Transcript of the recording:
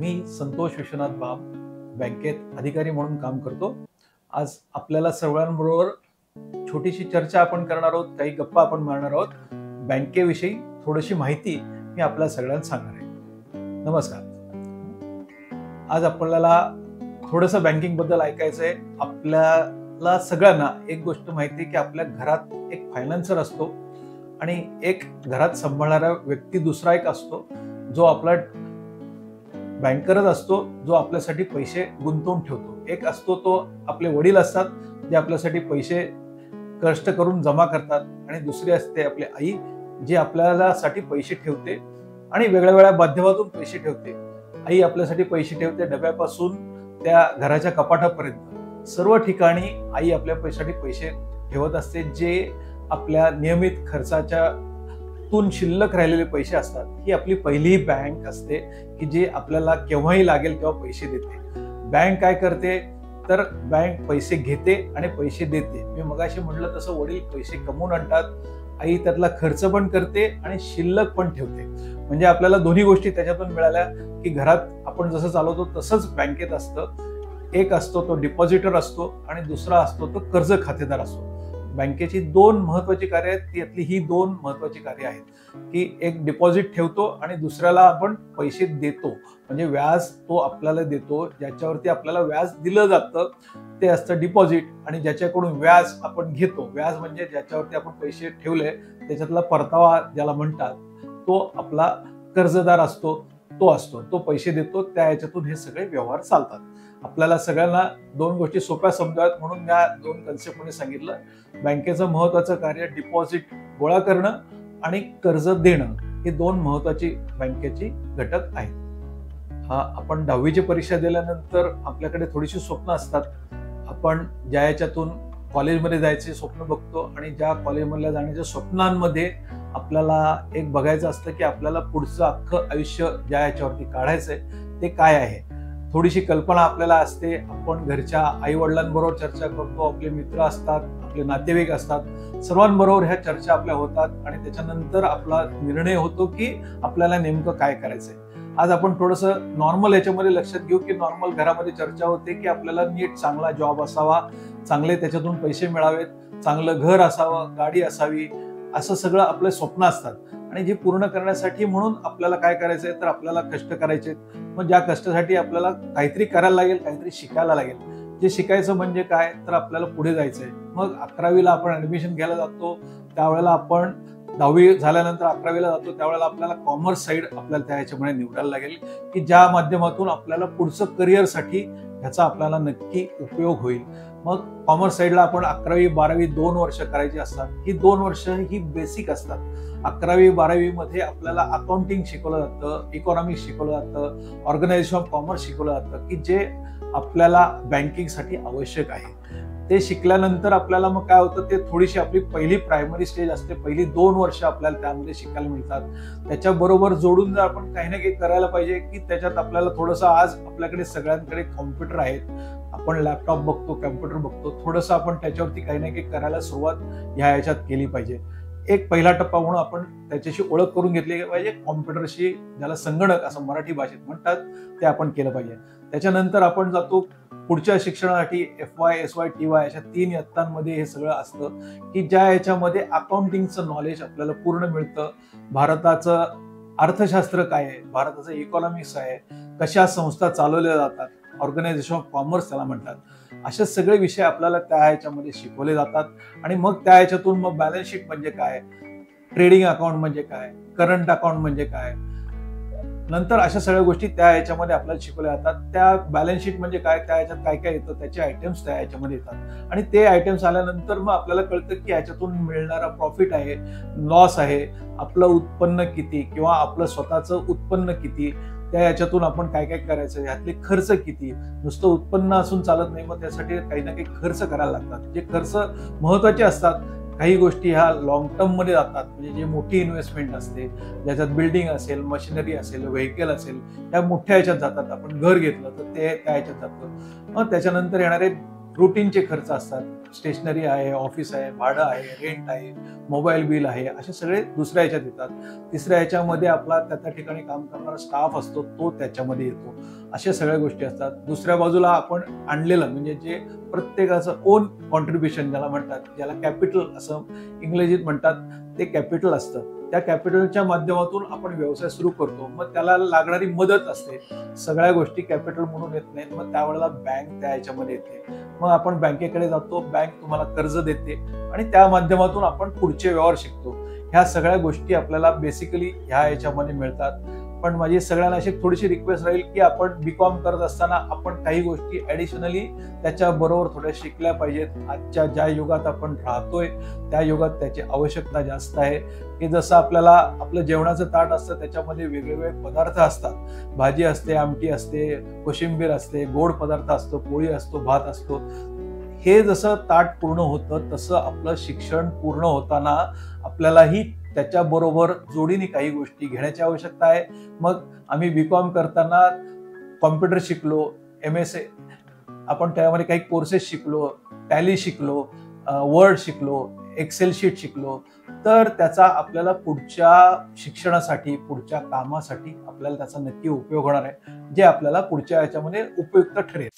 मी संतोष विश्वनाथ बाब बँकेत अधिकारी म्हणून काम करतो। आज आपल्याला सर्वांबरोबर छोटीशी चर्चा आपण करणार आहोत, काही गप्पा आपण मारणार आहोत। बँकेविषयी थोडीशी माहिती मी आपल्या सगळ्यांना सांगणार आहे। नमस्कार। आज आपल्याला थोडंसं बँकिंग बद्दल ऐकायचं आहे। आपल्याला सगळ्यांना एक गोष्ट माहिती आहे की आपल्या घरात एक फायनान्सर असतो आणि एक घरात सांभाळणारा व्यक्ती दुसरा एक असतो, जो आपला बँकरच असतो, जो आपल्यासाठी पैसे गुंतवून ठेवतो। एक असतो तो आपले वडील असतात, जे आपल्यासाठी पैसे कष्ट करून जमा करतात, आणि दुसरी असते आपली आई, जी आपल्यासाठी पैसे ठेवते आणि वेगळ्या वेगळ्या माध्यमातून पैसे ठेवते। आई आपल्यासाठी पैसे ठेवते, डब्यापासून त्या घराच्या कपाटापर्यंत सर्व ठिकाणी आई आपल्या पैशासाठी पैसे ठेवत असते, जे आपल्या नियमित खर्चाच्या तून शिल्लक राहिलेले पैसे असतात। ही आपली पहिली बँक असते की जे आपल्याला केव्हाही लागेल तेव्हा पैसे देते। बँक काय करते तर बँक पैसे घेते आणि पैसे देते। मी मगाशी म्हटलं तसं वडील पैसे कमवून आणतात, आई त्यातला खर्च पण करते आणि शिल्लक पण ठेवते। म्हणजे आपल्याला दोन्ही गोष्टी त्याच्यातून मिळाल्या की घरात आपण जसं चालवतो तसंच बँकेत असतं। एक असतो तो डिपॉझिटर असतो आणि दुसरा असतो तो कर्ज खातेदार असतो। बँकेची दोन महत्वाची कार्य आहेत, त्यातली ही दोन महत्वाची कार्य आहेत की एक डिपॉझिट ठेवतो आणि दुसऱ्याला आपण पैसे देतो, म्हणजे व्याज तो आपल्याला देतो। ज्याच्यावरती आपल्याला व्याज दिलं जातं ते असतं डिपॉझिट, आणि ज्याच्याकडून व्याज आपण घेतो, व्याज म्हणजे ज्याच्यावरती आपण पैसे ठेवले त्याच्यातला परतावा ज्याला म्हणतात, तो आपला कर्जदार असतो, तो पैसे देतो। त्या याच्यातून हे सगळे व्यवहार चालतात। आपल्याला सगळ्यांना दोन गोष्टी सोप्या समजाव्यात म्हणून या दोन कन्सेप्टमध्ये सांगितलं। बँकेचं महत्वाचं कार्य डिपॉझिट गोळा करणं आणि कर्ज देणं, हे दोन महत्वाची बँकेची घटक आहेत। आपण 10वीची परीक्षा दिल्यानंतर आपल्याकडे थोडीशी स्वप्न असतात। आपण ज्या याच्यातून कॉलेजमध्ये जायचे स्वप्न बघतो, आणि ज्या कॉलेजमधल्या जाण्याच्या स्वप्नांमध्ये आपल्याला एक बघायचं असतं की आपल्याला पुढचं अख्खं आयुष्य ज्या याच्यावरती काढायचंय ते काय आहे। थोडीशी कल्पना आपल्याला असते। आपण घरच्या आई वडिलांबरोबर चर्चा करतो, आपले मित्र असतात, आपले नातेवाईक असतात, सर्वांबरोबर ह्या चर्चा आपल्या होतात आणि त्याच्यानंतर आपला निर्णय होतो की आपल्याला नेमकं काय करायचंय। आज आपण थोडंसं नॉर्मल याच्यामध्ये लक्षात घेऊ की नॉर्मल घरामध्ये चर्चा होते की आपल्याला नीट चांगला जॉब असावा, चांगले त्याच्यातून पैसे मिळावेत, चांगलं घर असावं, गाडी असावी, असं सगळं आपले स्वप्न असतात। आणि जे पूर्ण करण्यासाठी म्हणून आपल्याला काय करायचंय तर आपल्याला कष्ट करायचे। मग ज्या कष्टासाठी आपल्याला काहीतरी करायला लागेल, काहीतरी शिकायला लागेल। जे शिकायचं म्हणजे काय तर आपल्याला पुढे जायचंय। मग 11वीला आपण ऍडमिशन घ्यायला जातो, त्यावेळेला आपण 10वी झाल्यानंतर 11वीला जातो, त्यावेळेला आपल्याला कॉमर्स साईड आपल्याला त्या ह्याच्यामध्ये निवडायला लागेल की ज्या माध्यमातून आपल्याला पुढचं करिअरसाठी ह्याचा आपल्याला नक्की उपयोग होईल। मग कॉमर्स साईडला आपण 11वी 12वी 2 वर्ष करायची असतात। ही 2 वर्ष ही बेसिक असतात। 11वी 12वी मध्ये आपल्याला अकाउंटिंग शिकवलं जातं, इकॉनॉमिक्स शिकवलं जातं, ऑर्गनायझेशन ऑफ कॉमर्स शिकवलं जातं की जे आपल्याला बँकिंगसाठी आवश्यक आहे। ते शिकल्यानंतर आपल्याला मग काय होतं, ते थोडीशी आपली पहिली प्रायमरी स्टेज असते। पहिली 2 वर्ष आपल्याला त्यामध्ये शिकायला मिळतात। त्याच्याबरोबर जोडून जर आपण काही ना काही करायला पाहिजे की त्याच्यात आपल्याला थोडंसं, आज आपल्याकडे सगळ्यांकडे कॉम्प्युटर आहेत, आपण लॅपटॉप बघतो, कॉम्प्युटर बघतो, थोडंसं आपण त्याच्यावरती काही ना काही करायला सुरुवात ह्या याच्यात केली पाहिजे। एक पहिला टप्पा म्हणून आपण त्याच्याशी ओळख करून घेतली पाहिजे। कॉम्प्युटरशी, ज्याला संगणक असं मराठी भाषेत म्हणतात, ते आपण केलं पाहिजे। त्याच्यानंतर आपण जातो पुढच्या शिक्षणासाठी FY, SY, TY अशा 3 इयत्तांमध्ये हे सगळं असतं की ज्या याच्यामध्ये अकाउंटिंगचं नॉलेज आपल्याला पूर्ण मिळतं। भारताचं अर्थशास्त्र काय आहे, भारताचं इकॉनॉमिक्स आहे, कशा संस्था चालवल्या जातात, ऑर्गनायझेशन ऑफ कॉमर्स त्याला म्हणतात, असे सगळे विषय आपल्याला त्या ह्याच्यामध्ये शिकवले जातात। आणि मग त्या ह्याच्यातून मग बॅलन्स शीट म्हणजे काय, ट्रेडिंग अकाउंट म्हणजे काय, करंट अकाउंट म्हणजे काय, नंतर अशा सगळ्या गोष्टी त्या ह्याच्यामध्ये आपल्याला शिकवल्या जातात। त्या बॅलन्स शीट म्हणजे काय, त्या ह्याच्यात काय काय येतं, त्याचे आयटम्स त्या ह्याच्यामध्ये येतात, आणि ते आयटम्स आल्यानंतर मग आपल्याला कळतं की ह्याच्यातून मिळणारा प्रॉफिट आहे, लॉस आहे, आपलं उत्पन्न किती किंवा आपलं स्वतःचं उत्पन्न किती, त्या याच्यातून आपण काय काय करायचं, यातले खर्च किती। नुसतं उत्पन्न असून चालत नाही, मग त्यासाठी काही ना काही खर्च करायला लागतात। जे खर्च महत्वाचे असतात, काही गोष्टी ह्या लॉंग टर्म मध्ये जातात, म्हणजे जे मोठी इन्व्हेस्टमेंट असते, ज्याच्यात बिल्डिंग असेल, मशिनरी असेल, व्हेकल असेल, त्या मोठ्या ह्याच्यात जातात। आपण घर घेतलं तर ते त्या ह्याच्यात जातं। मग त्याच्यानंतर येणारे रुटीनचे खर्च असतात, स्टेशनरी आहे, ऑफिस आहे, भाडं आहे, रेंट आहे, मोबाईल बिल आहे, असे सगळे दुसऱ्या ह्याच्यात येतात. तिसऱ्या ह्याच्यामध्ये आपला त्या ठिकाणी काम करणारा स्टाफ असतो, तो त्याच्यामध्ये येतो. अशा सगळ्या गोष्टी असतात. दुसऱ्या बाजूला आपण आणलेलं म्हणजे जे प्रत्येकाचं ओन कॉन्ट्रीब्युशन ज्याला म्हणतात, ज्याला कॅपिटल असं इंग्रजीत म्हणतात, ते कॅपिटल असतं. त्या कॅपिटलच्या माध्यमातून आपण व्यवसाय सुरू करतो. मग त्याला लागणारी मदत असते. सगळ्या गोष्टी कॅपिटल म्हणून येत नाहीत. मग त्यावेळेला बँक त्या ह्याच्यामध्ये येते. मग आपण बँकेकडे जातो, बँक तुम्हाला कर्ज देते आणि त्या माध्यमातून आपण पुढचे व्यवहार शिकतो. ह्या सगळ्या गोष्टी आपल्याला बेसिकली ह्या ह्याच्यामध्ये मिळतात. पण माझी सगळ्यांना अशी थोडीशी रिक्वेस्ट राहील की आपण बीकॉम करत असताना आपण काही गोष्टी ऍडिशनली त्याच्याबरोबर थोड्या शिकल्या पाहिजेत. आजच्या ज्या युगात आपण राहतोय त्या युगात त्याची आवश्यकता जास्त आहे. की जसं आपल्याला आपलं जेवणाचं ताट असतं, त्याच्यामध्ये वेगवेगळे पदार्थ असतात. भाजी असते, आमटी असते, कोशिंबीर असते, गोड पदार्थ असतो, पोळी असतो, भात असतो. हे जसं ताट पूर्ण होतं तसं आपलं शिक्षण पूर्ण होताना आपल्यालाही त्याच्याबरोबर जोडीने काही गोष्टी घेण्याची आवश्यकता आहे. मग आम्ही बीकॉम करताना कॉम्प्युटर शिकलो, MS आपण त्यामध्ये काही कोर्सेस शिकलो, टॅली शिकलो, वर्ड शिकलो, एक्सेल शीट शिकलो. तर त्याचा आपल्याला पुढच्या शिक्षणासाठी, पुढच्या कामासाठी आपल्याला त्याचा नक्की उपयोग होणार आहे, जे आपल्याला पुढच्या याच्यामध्ये उपयुक्त ठरेल.